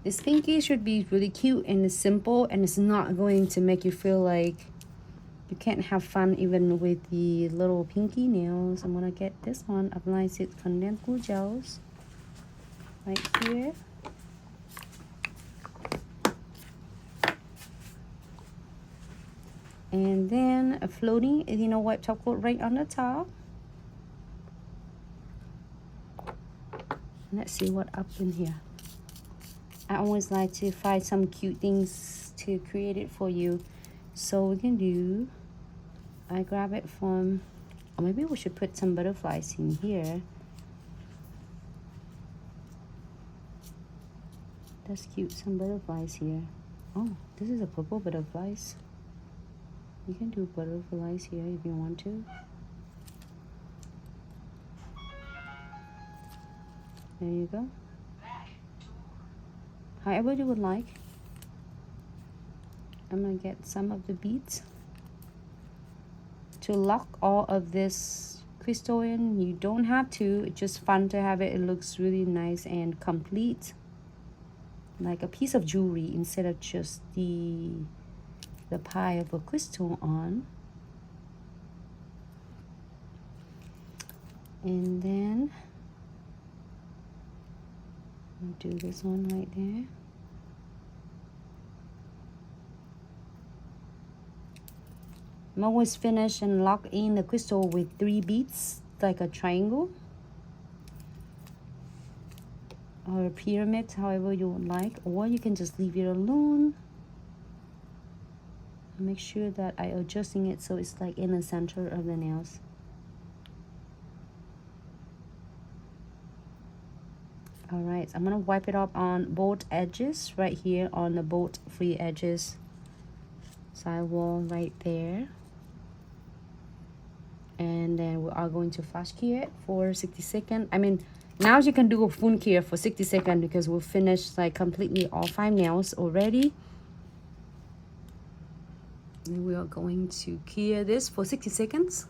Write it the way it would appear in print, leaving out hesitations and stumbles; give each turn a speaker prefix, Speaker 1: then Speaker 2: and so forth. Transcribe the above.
Speaker 1: This pinky should be really cute and it's simple, and it's not going to make you feel like you can't have fun even with the little pinky nails. I'm gonna get this one, apply it condensed glue gels right here. And then a floating, you know, white top coat right on the top. Let's see what up in here. I always like to find some cute things to create it for you. So we can do, I grab it from, or maybe we should put some butterflies in here. That's cute, some butterflies here. Oh, this is a purple butterflies. You can do butterflies here if you want to. There you go. However you would like. I'm gonna get some of the beads to lock all of this crystal in. You don't have to, it's just fun to have it. It looks really nice and complete, like a piece of jewelry instead of just the pie of a crystal on. And then I'll do this one right there. I'm always finish and lock in the crystal with 3 beads, like a triangle or a pyramid, however you would like, or you can just leave it alone. Make sure that I adjusting it so it's like in the center of the nails. All right, I'm gonna wipe it up on both edges right here on the both free edges, sidewall right there. And then we are going to flash cure it for 60 seconds. I mean, now you can do a full cure for 60 seconds because we'll finish like completely all 5 nails already. And we are going to cure this for 60 seconds.